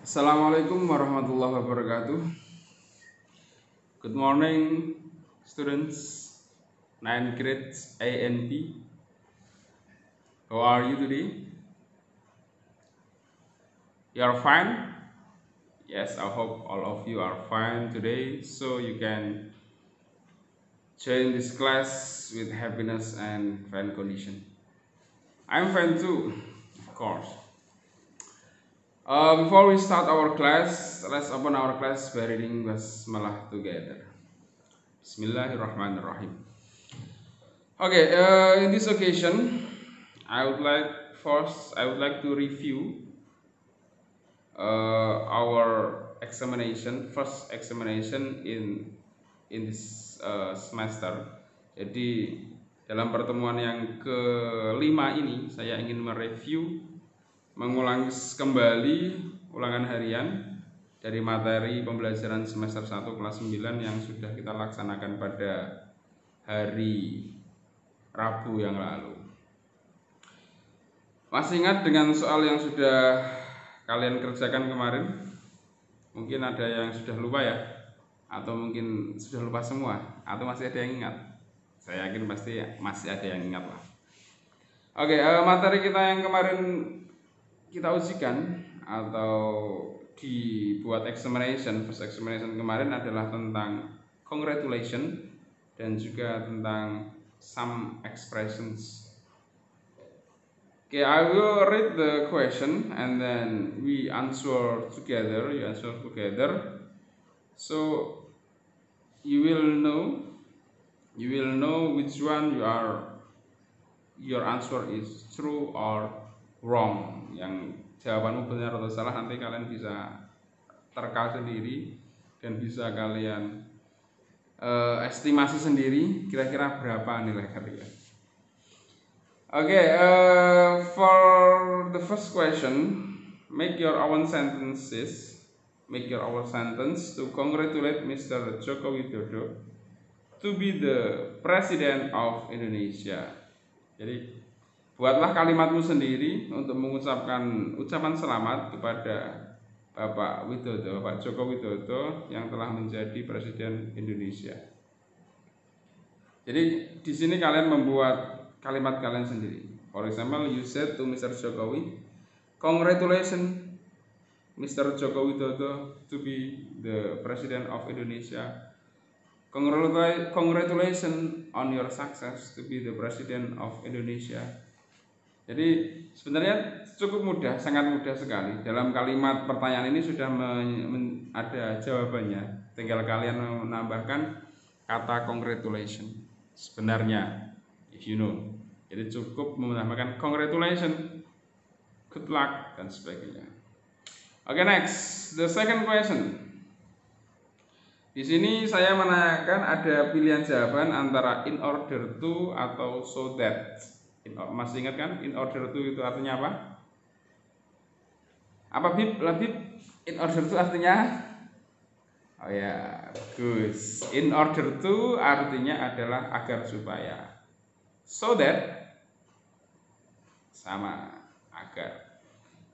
Assalamualaikum warahmatullahi wabarakatuh. Good morning, students, 9 grades A and B. How are you today? You are fine? Yes, I hope all of you are fine today, so you can join this class with happiness and fine condition. I'm fine too, of course. Before we start our class, let's open our class by reading Basmalah together. Bismillahirrahmanirrahim. Okay, in this occasion, I would like to review our first examination in this semester. Jadi dalam pertemuan yang kelima ini, saya ingin mereview, mengulang kembali ulangan harian dari materi pembelajaran semester 1 kelas 9 yang sudah kita laksanakan pada hari Rabu yang lalu. Masih ingat dengan soal yang sudah kalian kerjakan kemarin? Mungkin ada yang sudah lupa ya, atau mungkin sudah lupa semua, atau masih ada yang ingat? Saya yakin pasti masih ada yang ingat lah. Oke, materi kita yang kemarin kita ujikan atau dibuat first examination kemarin adalah tentang congratulation dan juga tentang some expressions. Okay, I will read the question and then we answer together. You answer together, so you will know which one your answer is true or wrong. Yang jawabanmu benar atau salah nanti kalian bisa terka sendiri dan bisa kalian estimasi sendiri kira-kira berapa nilai kalian. Okay, for the first question, make your own sentence to congratulate Mr. Joko Widodo to be the President of Indonesia. Jadi buatlah kalimatmu sendiri untuk mengucapkan ucapan selamat kepada Bapak Joko Widodo yang telah menjadi Presiden Indonesia. Jadi di sini kalian membuat kalimat kalian sendiri. For example, you said to Mr. Jokowi, congratulations Mr. Joko Widodo to be the President of Indonesia. Congratulations on your success to be the President of Indonesia. Jadi sebenarnya cukup mudah, sangat mudah sekali. Dalam kalimat pertanyaan ini sudah ada jawabannya. Tinggal kalian menambahkan kata congratulations. Sebenarnya, if you know. Jadi cukup menambahkan congratulations, good luck, dan sebagainya. Okay, next, the second question. Di sini saya menanyakan ada pilihan jawaban antara in order to atau so that. Masih ingat kan? In order to itu artinya apa? Apa Bib? In order to artinya? Oh ya, bagus. In order to artinya adalah agar supaya. So that sama, agar.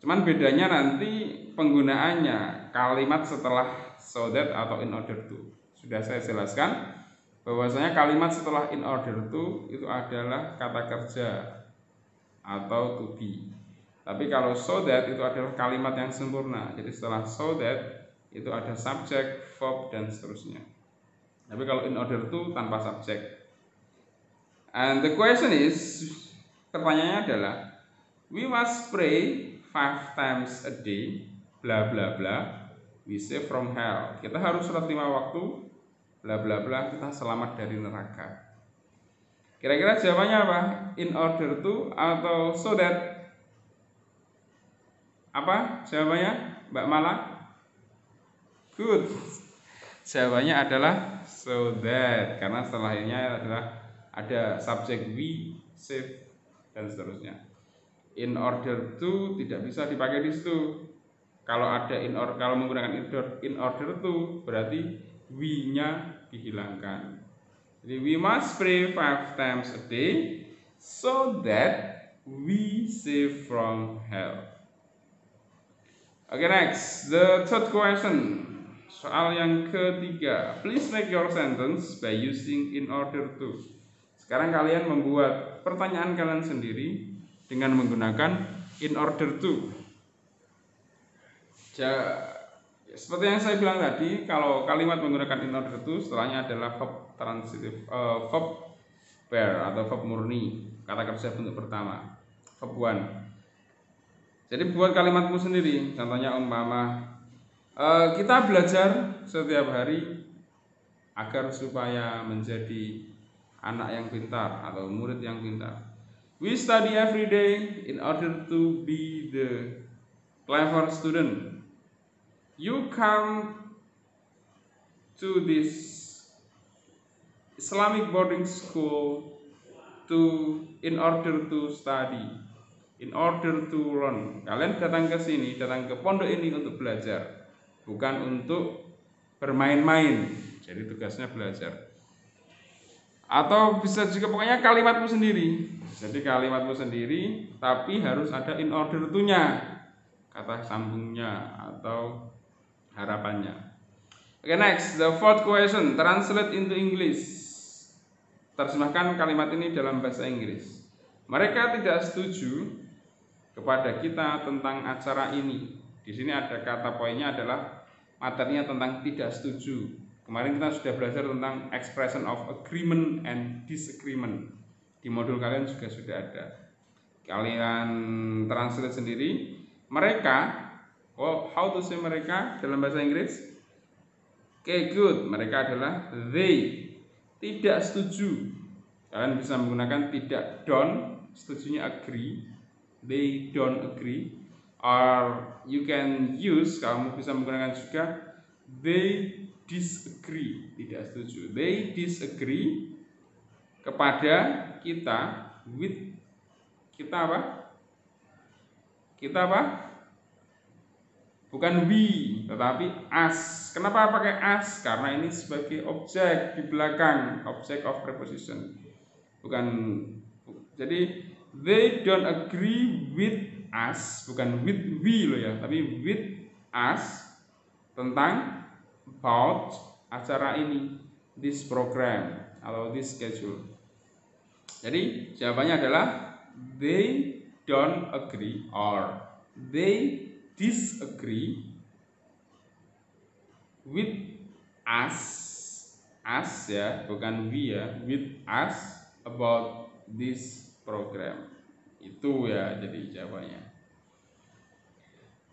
Cuman bedanya nanti penggunaannya, kalimat setelah so that atau in order to. Sudah saya jelaskan bahwasanya kalimat setelah in order to itu adalah kata kerja atau to be. Tapi kalau so that itu adalah kalimat yang sempurna. Jadi setelah so that itu ada subjek, verb, dan seterusnya. Tapi kalau in order to tanpa subjek. And the question is, pertanyaannya adalah, we must pray 5 times a day, bla bla bla, we save from hell. Kita harus sholat 5 waktu, bla bla bla, kita selamat dari neraka. Kira-kira jawabannya apa? In order to atau so that? Apa jawabannya, Mbak Mala? Good. Jawabannya adalah so that, karena setelahnya adalah ada subjek we, save, dan seterusnya. In order to tidak bisa dipakai di situ. Kalau menggunakan in order to berarti we-nya dihilangkan. Jadi we must pray 5 times a day so that we save from hell. Okay, next, the third question. Soal yang ketiga. Please make your sentence by using in order to. Sekarang kalian membuat pertanyaan kalian sendiri dengan menggunakan in order to. Seperti yang saya bilang tadi, kalau kalimat menggunakan in order to, setelahnya adalah verb transitive, verb pair atau verb murni, kata kerja bentuk pertama, verb one. Jadi buat kalimatmu sendiri. Contohnya umpama kita belajar setiap hari agar supaya menjadi anak yang pintar atau murid yang pintar. We study every day in order to be the clever student. You come to this Islamic boarding school in order to study, in order to learn. Kalian datang ke sini, datang ke pondok ini untuk belajar, bukan untuk bermain-main. Jadi tugasnya belajar. Atau bisa juga pokoknya kalimatmu sendiri. Jadi kalimatmu sendiri, tapi harus ada in order to-nya, kata sambungnya atau harapannya. Okay, next, the fourth question, translate into English. Terjemahkan kalimat ini dalam bahasa Inggris. Mereka tidak setuju kepada kita tentang acara ini. Di sini ada kata poinnya adalah materinya tentang tidak setuju. Kemarin kita sudah belajar tentang expression of agreement and disagreement. Di modul kalian juga sudah ada. Kalian translate sendiri. Mereka, how to say mereka dalam bahasa Inggris? Okay, good. Mereka adalah they. Tidak setuju. Kalian bisa menggunakan tidak don't, setujunya agree. They don't agree. Or you can use, kamu bisa menggunakan juga they disagree, tidak setuju. They disagree kepada kita with kita apa? Kita apa? Bukan we, tetapi us. Kenapa pakai us? Karena ini sebagai objek di belakang, object of preposition. Bukan, jadi they don't agree with us, bukan with we loh ya, tapi with us tentang about acara ini, this program atau this schedule. Jadi jawabannya adalah they don't agree or they disagree with us ya, bukan we ya, with us about this program. Itu ya jadi jawabannya.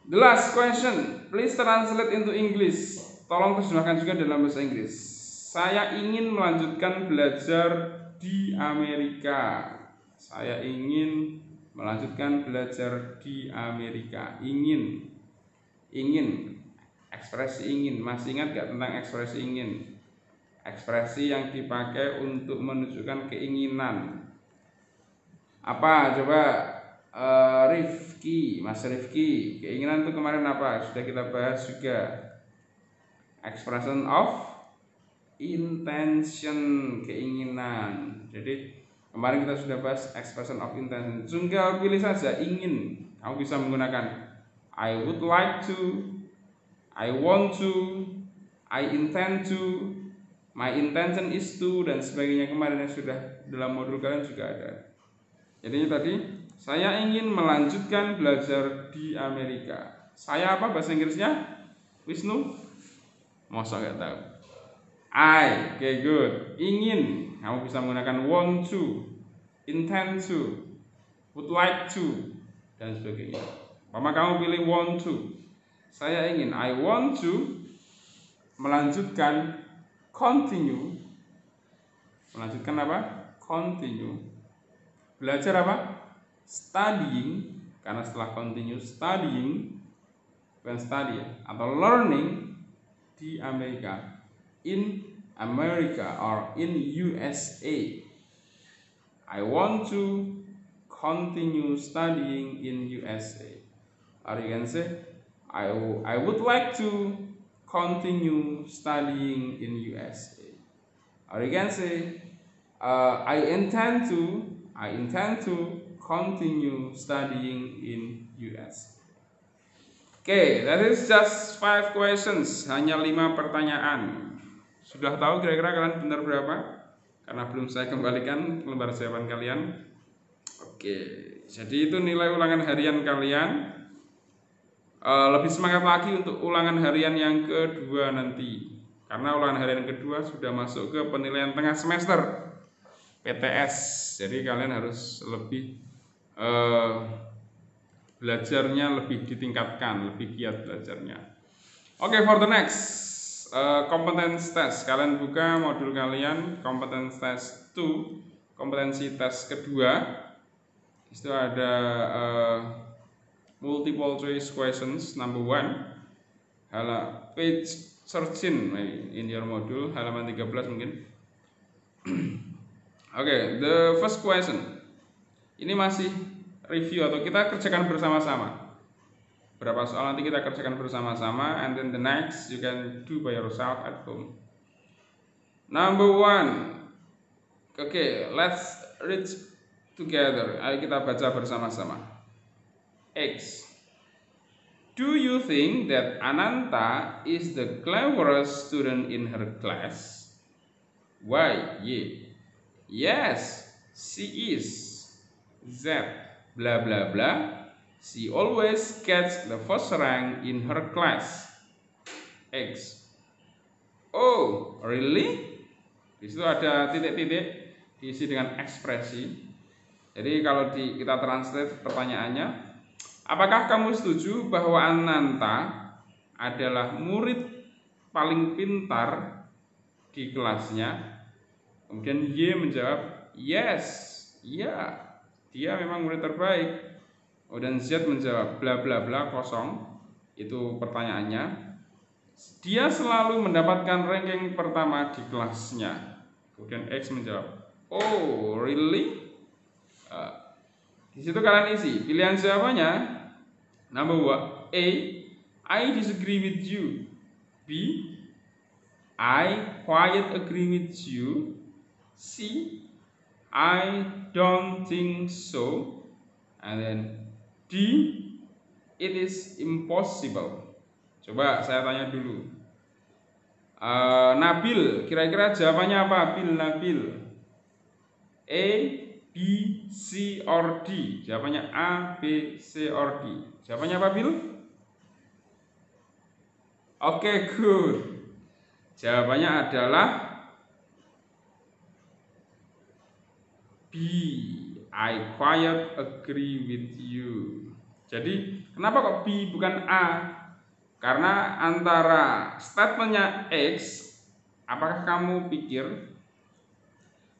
The last question, please translate into English. Tolong terjemahkan juga dalam bahasa Inggris. Saya ingin melanjutkan belajar di Amerika. Saya ingin melanjutkan belajar di Amerika. Ingin, ekspresi ingin. Masih ingat gak tentang ekspresi ingin? Ekspresi yang dipakai untuk menunjukkan keinginan. Apa? Coba Rifki, Mas Rifki, keinginan itu kemarin apa? Sudah kita bahas juga. Expression of intention, keinginan. Jadi kemarin kita sudah bahas expression of intention. Tinggal pilih saja ingin. Kamu bisa menggunakan I would like to, I want to, I intend to, my intention is to, dan sebagainya. Kemarin yang sudah dalam modul kalian juga ada. Jadi tadi saya ingin melanjutkan belajar di Amerika. Saya apa bahasa Inggrisnya? Wisnu? Masa nggak tahu? I, okay good. Ingin, kamu bisa menggunakan want to, intend to, would like to, dan sebagainya. Mama kamu pilih want to. Saya ingin, I want to melanjutkan, continue. Melanjutkan apa? Continue. Belajar apa? Studying, karena setelah continue studying, bukan study ya, atau learning di Amerika, in America or in USA. I want to continue studying in USA. Or you can say I would like to continue studying in USA. Or you can say I intend to continue studying in USA. Oke, that is just 5 questions, hanya 5 pertanyaan. Sudah tahu kira-kira kalian benar berapa? Karena belum saya kembalikan lembar jawaban kalian. Oke, jadi itu nilai ulangan harian kalian. Lebih semangat lagi untuk ulangan harian yang kedua nanti, karena ulangan harian kedua sudah masuk ke penilaian tengah semester PTS. Jadi kalian harus lebih belajarnya lebih ditingkatkan, lebih giat belajarnya. Oke, for the next competence test, kalian buka modul kalian competence test 2, kompetensi tes kedua. Itu ada multiple choice questions number 1, page 13 maybe in your module, halaman 13 mungkin. Oke, the first question. Ini masih review atau kita kerjakan bersama-sama. Berapa soal nanti kita kerjakan bersama-sama, and then the next you can do by yourself at home. Number 1. Oke, let's read together. Ayo kita baca bersama-sama. X. Do you think that Ananta is the cleverest student in her class? Y. Yes, she is. Z. Blah blah blah. She always gets the first rank in her class. X. Oh, really? Di situ ada titik-titik diisi dengan ekspresi. Jadi kalau kita translate pertanyaannya, apakah kamu setuju bahwa Ananta adalah murid paling pintar di kelasnya? Kemudian Y menjawab, yes, ya, dia memang murid terbaik. Dan Z menjawab bla bla bla kosong. Itu pertanyaannya. Dia selalu mendapatkan ranking pertama di kelasnya. Kemudian X menjawab, oh really? Di situ kalian isi pilihan jawabannya. Number 1, A, I disagree with you. B, I quite agree with you. C, I don't think so. And then D, it is impossible. Coba saya tanya dulu, Nabil, kira-kira jawabannya apa? Nabil, A, B, C, or D? Jawabannya A, B, C, or D? Jawabannya apa, Bil? Oke, good. Jawabannya adalah B, I quite agree with you. Jadi kenapa kok B bukan A? Karena antara statementnya X, apakah kamu pikir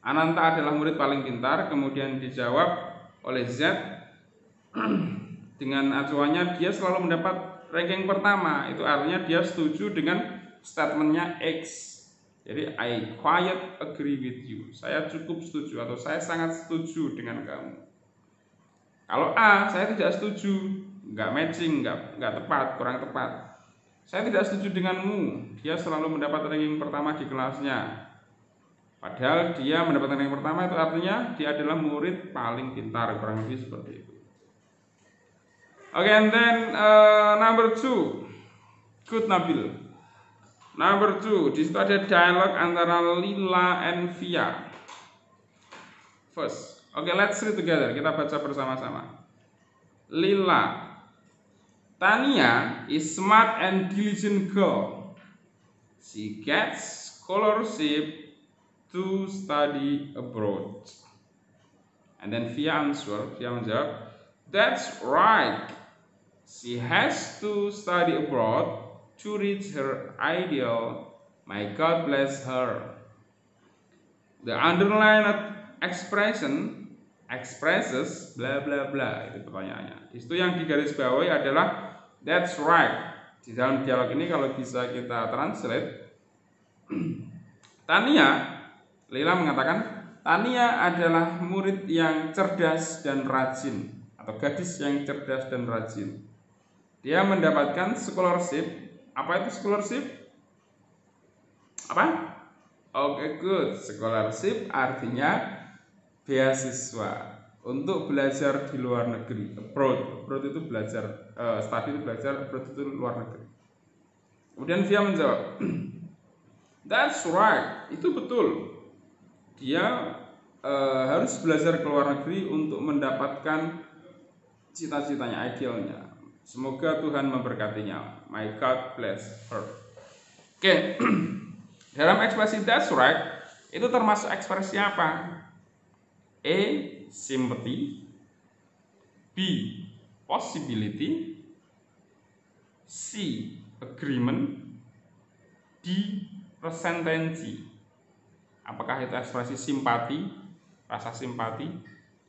Ananta adalah murid paling pintar, kemudian dijawab oleh Z dengan acuannya dia selalu mendapat ranking pertama. Itu artinya dia setuju dengan statementnya X. Jadi I quite agree with you. Saya cukup setuju atau saya sangat setuju dengan kamu. Kalau A, saya tidak setuju, nggak matching, nggak tepat, kurang tepat. Saya tidak setuju denganmu. Dia selalu mendapat ranking pertama di kelasnya. Padahal dia mendapatkan ranking pertama itu artinya dia adalah murid paling pintar, kurang lebih seperti itu. Oke, and then number 2, good Nabil. Number 2, di situ ada dialog antara Lila and Via. First, okay, let's read together. Kita baca bersama-sama. Lila, Tania is smart and diligent girl. She gets scholarship to study abroad. And then Via menjawab, that's right. She has to study abroad to reach her ideal. My God bless her. The underlined expression expresses bla bla bla. Itu pertanyaannya. Itu yang digarisbawahi adalah that's right. Di dalam dialog ini kalau bisa kita translate, Lila mengatakan Tania adalah murid yang cerdas dan rajin, atau gadis yang cerdas dan rajin. Dia mendapatkan scholarship. Apa itu scholarship? Apa? Oke, good. Scholarship artinya beasiswa. untuk belajar di luar negeri. Abroad itu belajar, study itu belajar, abroad itu luar negeri. Kemudian Via menjawab, that's right, itu betul. Dia harus belajar ke luar negeri untuk mendapatkan cita-citanya, idealnya. Semoga Tuhan memberkatinya. My God bless her. Oke. Dalam ekspresi that's right itu termasuk ekspresi apa? A. Sympathy, B. Possibility, C. Agreement, D. Resentment. Apakah itu ekspresi simpati, rasa simpati,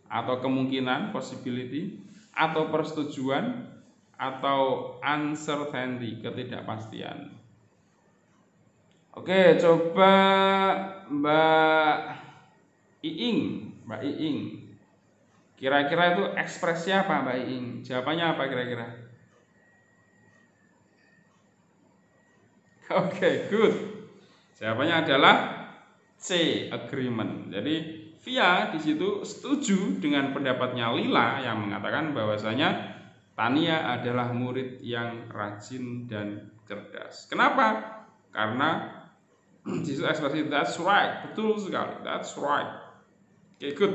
atau kemungkinan, possibility, atau persetujuan, atau uncertainty, ketidakpastian? Oke, coba Mbak Iing. Kira-kira itu ekspresi apa Mbak Iing? Jawabannya apa kira-kira? Oke, good. Jawabannya adalah C, agreement. Jadi Via di situ setuju dengan pendapatnya Lila yang mengatakan bahwasanya Tania adalah murid yang rajin dan cerdas. Kenapa? Karena di situ ekspresi that's right, betul sekali, that's right. Okay, good.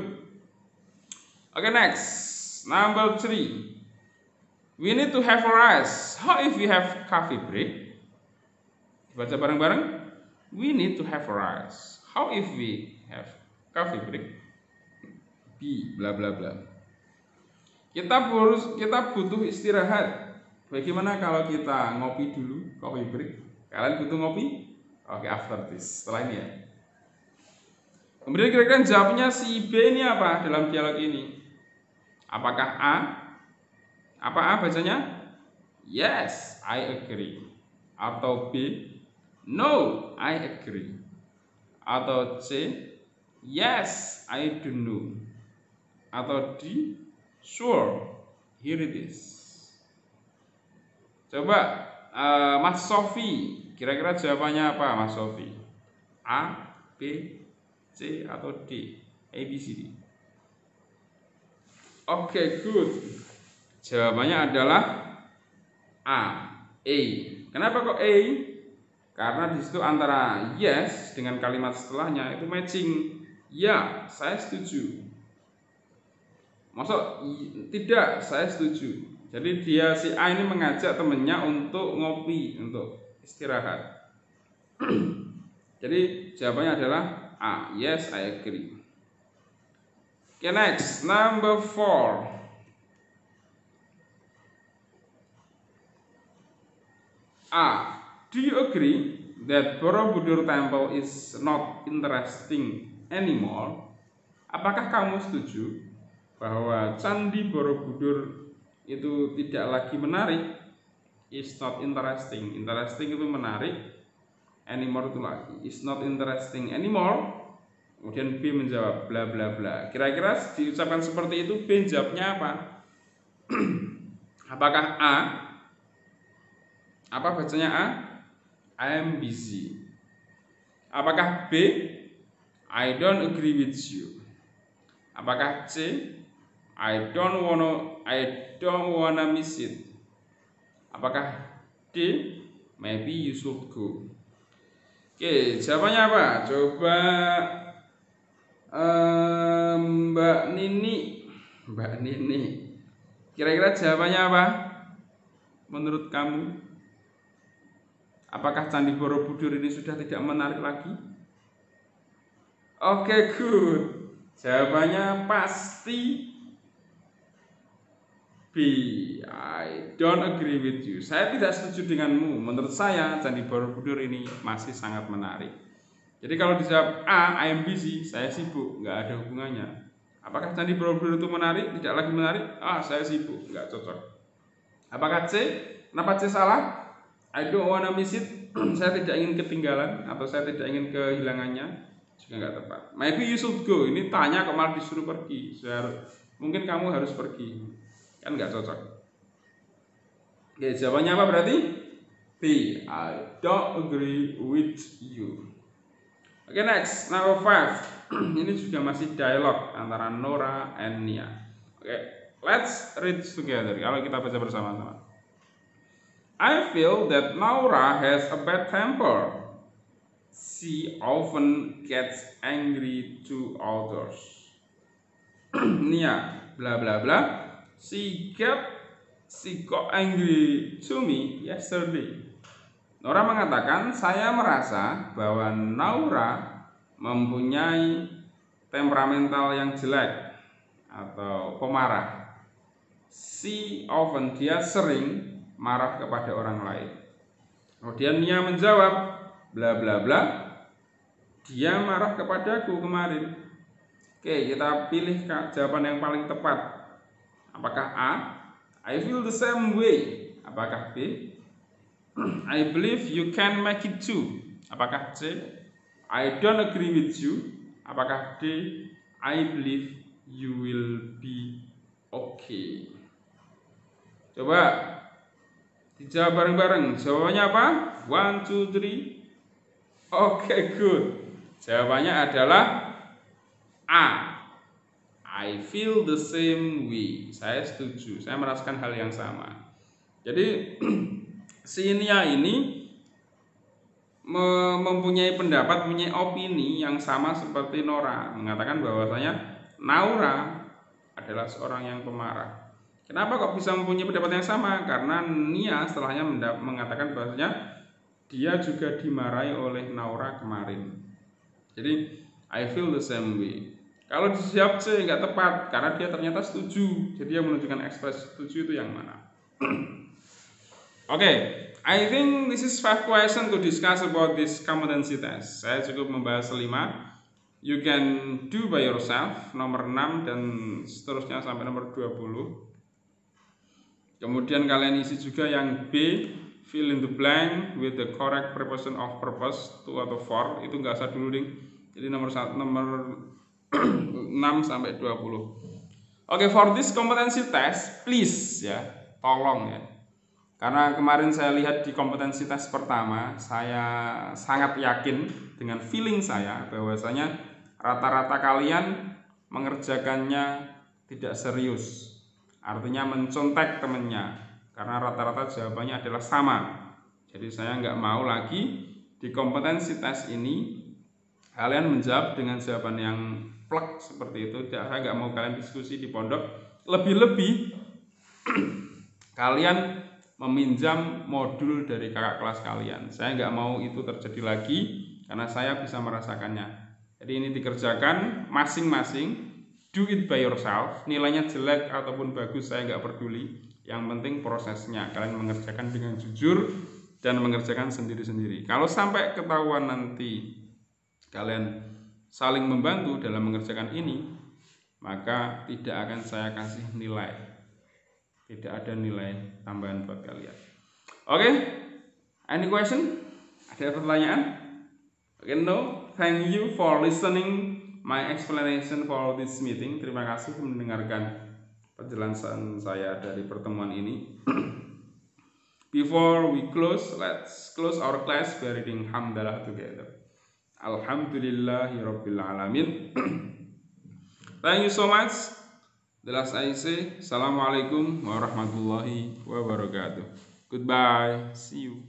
Okay, next, number 3. We need to have a rest. How if we have coffee break? Baca bareng-bareng. We need to have a rest. How if we have coffee break? B, bla bla bla. Kita butuh istirahat. Bagaimana kalau kita ngopi dulu, coffee break? Kalian butuh ngopi? Oke, after this, setelah ini ya. Kemudian kira-kira jawabnya si B ini apa dalam dialog ini? Apakah A? Apa A bacanya? Yes, I agree. Atau B? No, I agree. Atau C? Yes, I don't know. Atau D? Sure, here it is. Coba Mas Sofi, kira-kira jawabannya apa Mas Sofi? A, B, C, atau D? A, B, C, D. Oke, good. Jawabannya adalah A. Kenapa kok A? Karena di situ antara yes dengan kalimat setelahnya itu matching. Ya, saya setuju. Maksud tidak, saya setuju. Jadi dia si A ini mengajak temennya untuk ngopi, untuk istirahat. Jadi jawabannya adalah A. Yes, I agree. Okay, next, number 4. A. Do you agree that Borobudur Temple is not interesting anymore? Apakah kamu setuju bahwa Candi Borobudur itu tidak lagi menarik? Is not interesting. Interesting itu menarik. Anymore itu lagi. Is not interesting anymore. Kemudian B menjawab bla bla bla. Kira-kira diucapkan seperti itu, B jawabnya apa? Apakah A? Apa bacanya A? I am busy. Apakah B? I don't agree with you. Apakah C? I don't wanna miss it. Apakah D? Maybe you should go. Oke, jawabannya apa? Coba Mbak Nini. Kira-kira jawabannya apa? Menurut kamu? Apakah Candi Borobudur ini sudah tidak menarik lagi? Oke, good. Jawabannya pasti B. I don't agree with you. Saya tidak setuju denganmu. Menurut saya Candi Borobudur ini masih sangat menarik. Jadi kalau dijawab A, I am busy, saya sibuk, nggak ada hubungannya. Apakah Candi Borobudur itu menarik? Tidak lagi menarik? Saya sibuk, nggak cocok. Apakah C? Kenapa C salah? I don't wanna miss it. Saya tidak ingin ketinggalan atau saya tidak ingin kehilangannya, juga nggak tepat. Maybe you should go. Ini tanya kok malah disuruh pergi. Mungkin kamu harus pergi, kan nggak cocok. Oke, jawabannya apa berarti? B. I don't agree with you. Oke, next, number 5. Ini juga masih dialog antara Nora and Nia. Oke, let's read together. Kalau kita baca bersama-sama. I feel that Nora has a bad temper. She often gets angry to others. Nia, blah blah blah. She got angry to me yesterday. Nora mengatakan, saya merasa bahwa Naura mempunyai temperamental yang jelek atau pemarah. Dia sering marah kepada orang lain. Kemudian Nia menjawab, bla bla bla, dia marah kepadaku kemarin. Oke, kita pilih jawaban yang paling tepat. Apakah A? I feel the same way. Apakah B? I believe you can make it too. Apakah C? I don't agree with you. Apakah D? I believe you will be okay. Coba dijawab bareng-bareng. Jawabannya apa? 1, 2, 3. Oke, good. Jawabannya adalah A. I feel the same way. Saya setuju. Saya merasakan hal yang sama. Jadi si Nia ini mempunyai pendapat, mempunyai opini yang sama seperti Nora, mengatakan bahwasanya Naura adalah seorang yang pemarah. Kenapa kok bisa mempunyai pendapat yang sama? Karena Nia setelahnya mengatakan bahwasanya dia juga dimarahi oleh Naura kemarin. Jadi I feel the same way. Kalau dijawab C nggak tepat karena dia ternyata setuju. Jadi yang menunjukkan ekspresi setuju itu yang mana? Okay, I think this is 5 questions to discuss about this competency test. Saya cukup membahas 5. You can do by yourself, nomor 6 dan seterusnya sampai nomor 20. Kemudian kalian isi juga yang B, fill in the blank with the correct preposition of purpose, 2 atau 4. Itu nggak usah dulu, ding. Jadi nomor 6 sampai 20. Okay, for this competency test, please ya, tolong ya. Karena kemarin saya lihat di kompetensi tes pertama, saya sangat yakin dengan feeling saya bahwasanya rata-rata kalian mengerjakannya tidak serius. Artinya mencontek temennya, karena rata-rata jawabannya adalah sama. Jadi saya nggak mau lagi di kompetensi tes ini kalian menjawab dengan jawaban yang plek seperti itu. Saya nggak mau kalian diskusi di pondok. Lebih-lebih kalian meminjam modul dari kakak kelas kalian. Saya nggak mau itu terjadi lagi karena saya bisa merasakannya. Jadi ini dikerjakan masing-masing, do it by yourself. Nilainya jelek ataupun bagus saya nggak peduli. Yang penting prosesnya, kalian mengerjakan dengan jujur dan mengerjakan sendiri-sendiri. Kalau sampai ketahuan nanti kalian saling membantu dalam mengerjakan ini, maka tidak akan saya kasih nilai. Tidak ada nilai tambahan buat kalian. Oke, any question? Ada pertanyaan? Oke, no. Thank you for listening my explanation for this meeting. Terima kasih mendengarkan penjelasan saya dari pertemuan ini. Before we close, let's close our class by reading Hamdalah together. Alhamdulillahirabbil alamin. Thank you so much. The last I say, Assalamualaikum warahmatullahi wabarakatuh. Goodbye. See you.